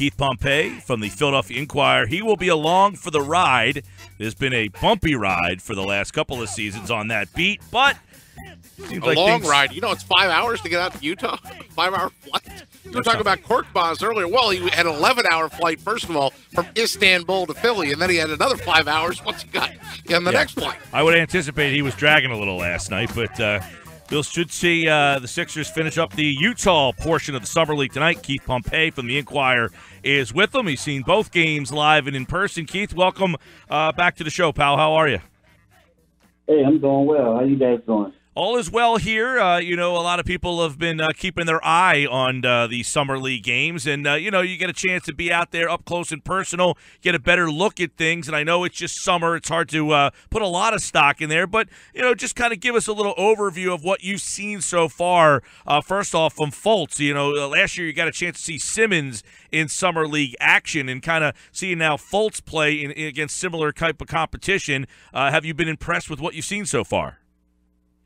Keith Pompey from the Philadelphia Inquirer. He will be along for the ride. There's been a bumpy ride for the last couple of seasons on that beat, but seems like long ride. You know, it's 5 hours to get out to Utah. 5-hour flight. We were talking about Korkmaz earlier. Well, he had an 11-hour flight, first of all, from Istanbul to Philly, and then he had another 5 hours once he got on the next flight. I would anticipate he was dragging a little last night, but Bill should see the Sixers finish up the Utah portion of the Summer League tonight. Keith Pompey from the Inquirer is with them. He's seen both games live and in person. Keith, welcome back to the show, pal. How are you? Hey, I'm doing well. How you guys doing? All is well here. A lot of people have been keeping their eye on the Summer League games. And, you get a chance to be out there up close and personal, get a better look at things. And I know it's just summer. It's hard to put a lot of stock in there. But, just kind of give us a little overview of what you've seen so far. First off, from Fultz. Last year you got a chance to see Simmons in Summer League action and kind of seeing now Fultz play against similar type of competition. Have you been impressed with what you've seen so far?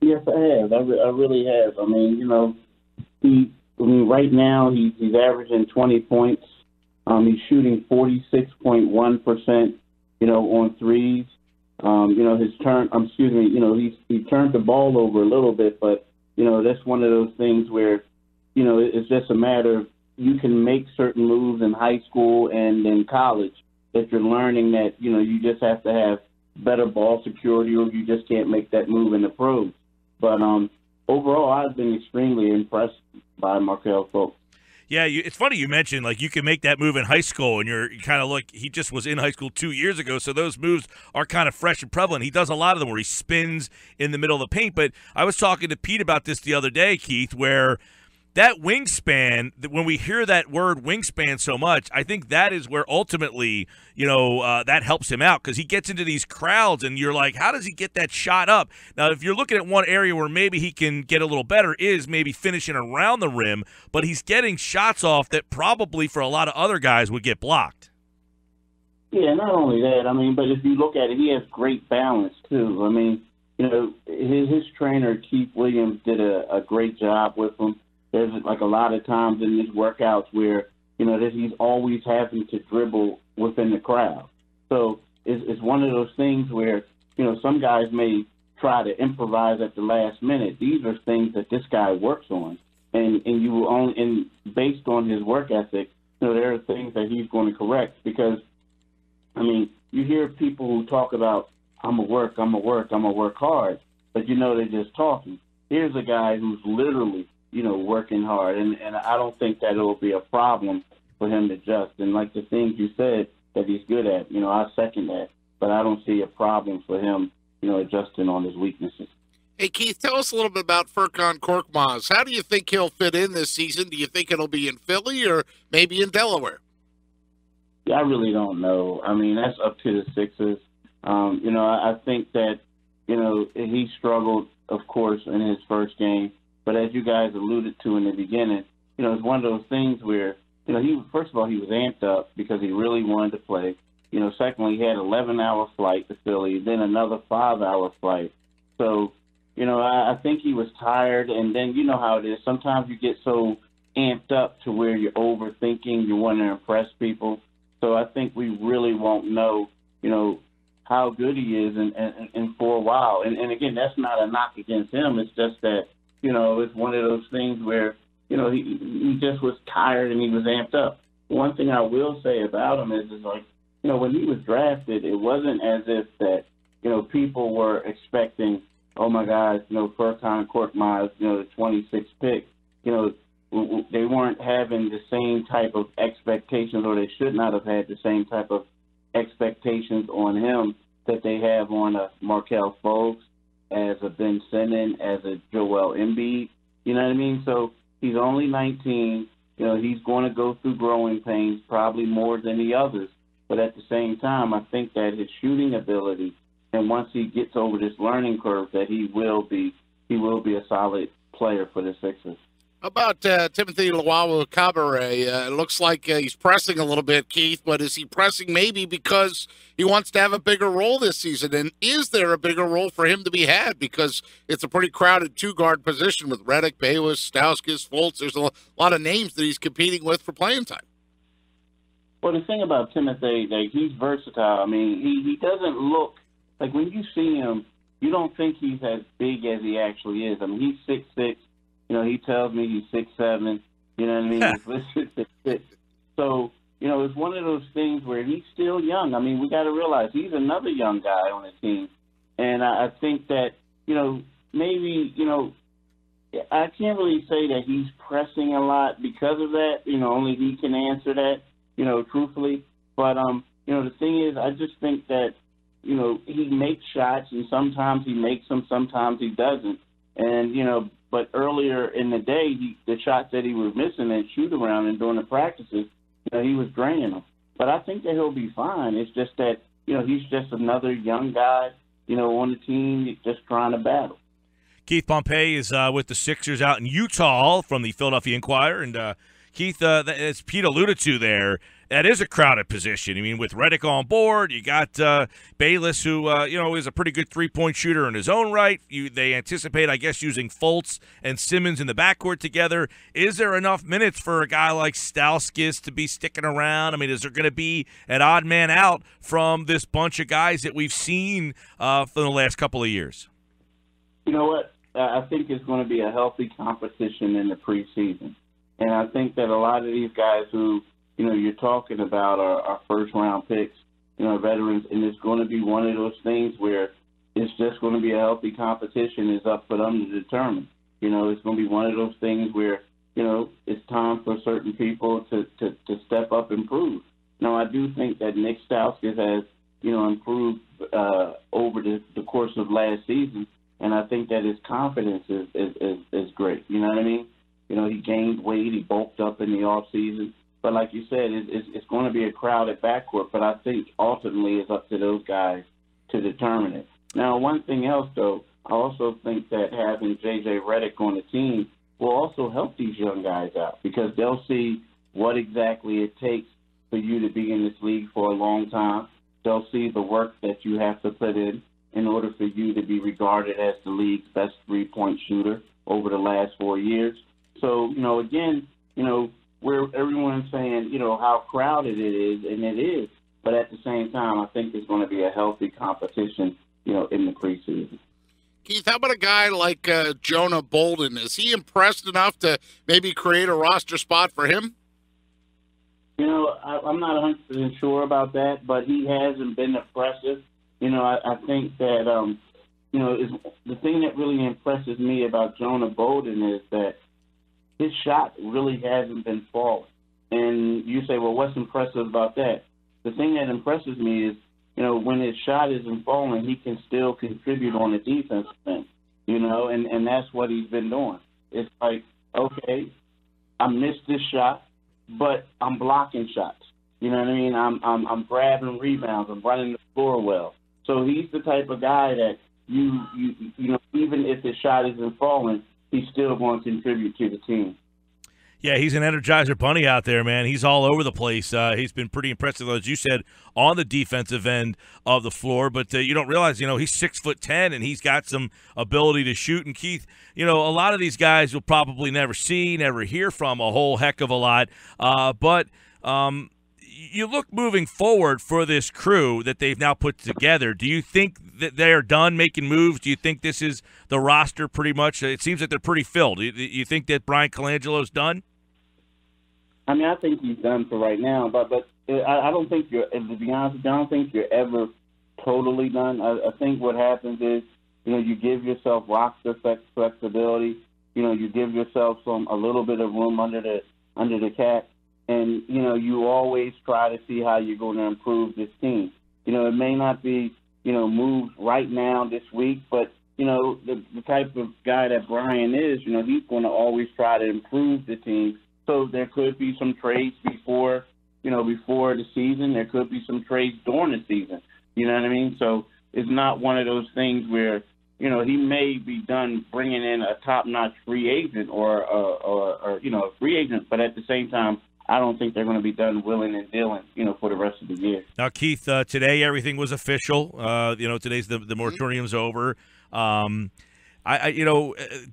Yes, I have. I really have. I mean, right now he's averaging 20 points. He's shooting 46.1%, on threes. His turn. He turned the ball over a little bit, but that's one of those things where, it's just a matter of you can make certain moves in high school and in college that you're learning that you just have to have better ball security, or you just can't make that move in the pros. But overall, I've been extremely impressed by Markelle Fultz. Yeah, it's funny you mentioned, you can make that move in high school, and you're kind of like, he just was in high school 2 years ago, so those moves are kind of fresh and prevalent. He does a lot of them where he spins in the middle of the paint. But I was talking to Pete about this the other day, Keith, where that wingspan, when we hear that word wingspan so much, I think that is where ultimately, that helps him out, because he gets into these crowds and you're like, how does he get that shot up? Now, if you're looking at one area where maybe he can get a little better is maybe finishing around the rim, but he's getting shots off that probably for a lot of other guys would get blocked. Yeah, not only that, but if you look at it, he has great balance too. His trainer, Keith Williams, did a great job with him. There's a lot of times in his workouts where, that he's always having to dribble within the crowd. So it's one of those things where, some guys may try to improvise at the last minute. These are things that this guy works on. And based on his work ethic, there are things that he's going to correct, because, you hear people who talk about, I'm going to work hard, but they're just talking. Here's a guy who's literally working hard, and I don't think that it'll be a problem for him to adjust. And like the things you said that he's good at, I second that, but I don't see a problem for him, adjusting on his weaknesses. Hey, Keith, tell us a little bit about Furkan Korkmaz. How do you think he'll fit in this season? Do you think it'll be in Philly or maybe in Delaware? Yeah, I really don't know. That's up to the Sixers. I think that, he struggled, of course, in his first game. But as you guys alluded to in the beginning, it's one of those things where, first of all, he was amped up because he really wanted to play. Secondly, he had an 11-hour flight to Philly, then another 5-hour flight. So, I think he was tired. And then you know how it is. Sometimes you get so amped up to where you're overthinking, you want to impress people. So I think we really won't know, how good he is and for a while. And again, that's not a knock against him. It's just that, it's one of those things where, he just was tired and he was amped up. One thing I will say about him is when he was drafted, it wasn't as if that, people were expecting, oh my God, Furkan Korkmaz, the 26th pick. They weren't having the same type of expectations, or they should not have had the same type of expectations on him that they have on a Markelle Fultz, as a Ben Simmons, as a Joel Embiid. You know what I mean? So he's only 19. He's going to go through growing pains, probably more than the others. But at the same time, I think that his shooting ability, and once he gets over this learning curve, that he will be a solid player for the Sixers. How about Timothy Luwawu-Cabarrot? It looks like he's pressing a little bit, Keith, but is he pressing maybe because he wants to have a bigger role this season? And is there a bigger role for him to be had? Because it's a pretty crowded two-guard position with Redick, Bayless, Stauskas, Fultz. There's a lot of names that he's competing with for playing time. Well, the thing about Timothy, like, he's versatile. I mean, he doesn't look like, when you see him, you don't think he's as big as he actually is. I mean, he's 6'6". You know, he tells me he's 6'7". You know what I mean? He's listed 6'6". So, you know, it's one of those things where he's still young. I mean, we got to realize he's another young guy on the team. And I think that, you know, maybe, you know, I can't really say that he's pressing a lot because of that. You know, only he can answer that, you know, truthfully. But, you know, the thing is, I just think that, you know, he makes shots, and sometimes he makes them, sometimes he doesn't. And, you know, but earlier in the day, the shots that he was missing at shoot-around and during the practices, you know, he was draining them. But I think that he'll be fine. It's just that, you know, he's just another young guy, you know, on the team just trying to battle. Keith Pompey is with the Sixers out in Utah from the Philadelphia Inquirer. And, Keith, as Pete alluded to there, that is a crowded position. I mean, with Redick on board, you got Bayless, who, you know, is a pretty good three-point shooter in his own right. They anticipate, I guess, using Fultz and Simmons in the backcourt together. Is there enough minutes for a guy like Stauskas to be sticking around? I mean, is there going to be an odd man out from this bunch of guys that we've seen for the last couple of years? You know what? I think it's going to be a healthy competition in the preseason. And I think that a lot of these guys who, you know, you're talking about are first-round picks, you know, veterans, and it's going to be one of those things where it's just going to be a healthy competition. It's up for them to determine. You know, it's going to be one of those things where, you know, it's time for certain people to step up and prove. Now, I do think that Nick Stauskas has, you know, improved over the course of last season. And I think that his confidence is great. You know what I mean? You know, he gained weight. He bulked up in the off season. But like you said, it's going to be a crowded backcourt. But I think ultimately it's up to those guys to determine it. Now, one thing else, though, I also think that having J.J. Redick on the team will also help these young guys out because they'll see what exactly it takes for you to be in this league for a long time. They'll see the work that you have to put in order for you to be regarded as the league's best three-point shooter over the last 4 years. So, you know, again, you know, where everyone's saying, you know, how crowded it is, and it is, but at the same time, I think it's going to be a healthy competition, you know, in the preseason. Keith, how about a guy like Jonah Bolden? Is he impressed enough to maybe create a roster spot for him? You know, I'm not 100% sure about that, but he hasn't been impressive. You know, I think that, you know, the thing that really impresses me about Jonah Bolden is that his shot really hasn't been falling. And you say, well, what's impressive about that? The thing that impresses me is, you know, when his shot isn't falling, he can still contribute on the defensive end, you know, and that's what he's been doing. It's like, okay, I missed this shot, but I'm blocking shots. You know what I mean? I'm grabbing rebounds. I'm running the floor well. So he's the type of guy that you know, even if his shot isn't falling, he's still going to contribute to the team. Yeah, he's an Energizer bunny out there, man. He's all over the place. He's been pretty impressive, as you said, on the defensive end of the floor. But you don't realize, you know, he's 6'10", and he's got some ability to shoot. And Keith, you know, a lot of these guys you'll probably never see, never hear from a whole heck of a lot. But you look moving forward for this crew that they've now put together. Do you think that they are done making moves? Do you think this is the roster pretty much? It seems that they're pretty filled. Do you think that Bryan Colangelo's done? I mean, I think he's done for right now, but I don't think you're, to be honest with you, I don't think you're ever totally done. I think what happens is, you know, you give yourself roster flexibility. You know, you give yourself a little bit of room under the cap. And, you know, you always try to see how you're going to improve this team. You know, it may not be, you know, moves right now this week, but, you know, the type of guy that Bryan is, you know, he's going to always try to improve the team. So there could be some trades before the season. There could be some trades during the season. You know what I mean? So it's not one of those things where, you know, he may be done bringing in a top-notch free agent or you know, a free agent, but at the same time, I don't think they're going to be done willing and dealing, you know, for the rest of the year. Now, Keith, today everything was official. You know, today's the moratorium's over.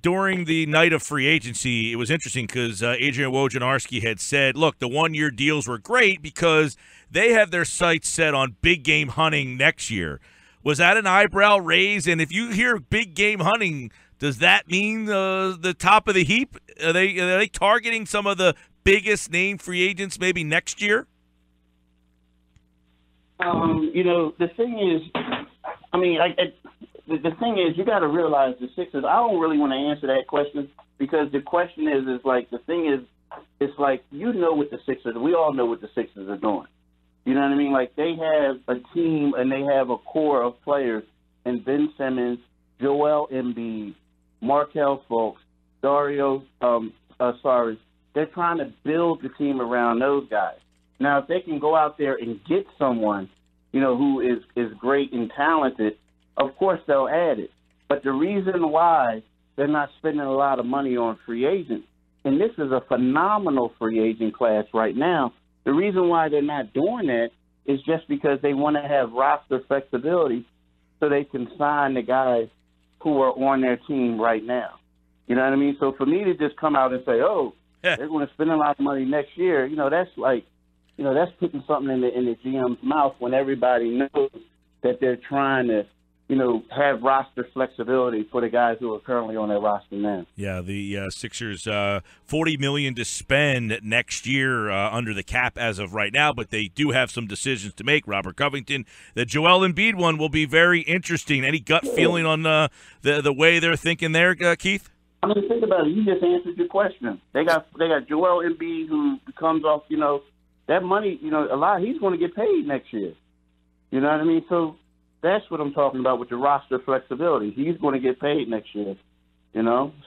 during the night of free agency, it was interesting because Adrian Wojnarowski had said, look, the one-year deals were great because they have their sights set on big game hunting next year. Was that an eyebrow raise? And if you hear big game hunting, does that mean the top of the heap? Are they targeting some of the biggest name free agents maybe next year? The thing is, the thing is, you got to realize the Sixers. I don't really want to answer that question because the question is like the thing is, it's like what the Sixers. We all know what the Sixers are doing. You know what I mean? Like they have a team and they have a core of players, and Ben Simmons, Joel Embiid, Markelle Fultz, they're trying to build the team around those guys. Now, if they can go out there and get someone, who is great and talented, of course they'll add it. But the reason why they're not spending a lot of money on free agents, and this is a phenomenal free agent class right now, the reason why they're not doing that is just because they want to have roster flexibility so they can sign the guys who are on their team right now. You know what I mean? So for me to just come out and say, they're going to spend a lot of money next year, that's like, that's putting something in the GM's mouth when everybody knows that they're trying to, have roster flexibility for the guys who are currently on their roster now. Yeah, the Sixers, $40 million to spend next year under the cap as of right now, but they do have some decisions to make. Robert Covington, the Joel Embiid one will be very interesting. Any gut feeling on the way they're thinking there, Keith? I mean, think about it. You just answered your question. They got Joel Embiid who comes off, that money, a lot. He's going to get paid next year. You know what I mean? So that's what I'm talking about with the roster flexibility. He's going to get paid next year.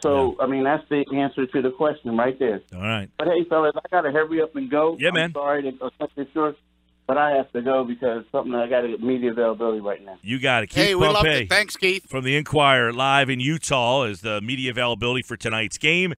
So, yeah. I mean, that's the answer to the question right there. All right. But, hey, fellas, I got to hurry up and go. Yeah, man. I'm sorry to cut this short, but I have to go because I got to get media availability right now. You got it. Keith we Pompey love it. Thanks, Keith. From the Inquirer live in Utah is the media availability for tonight's game.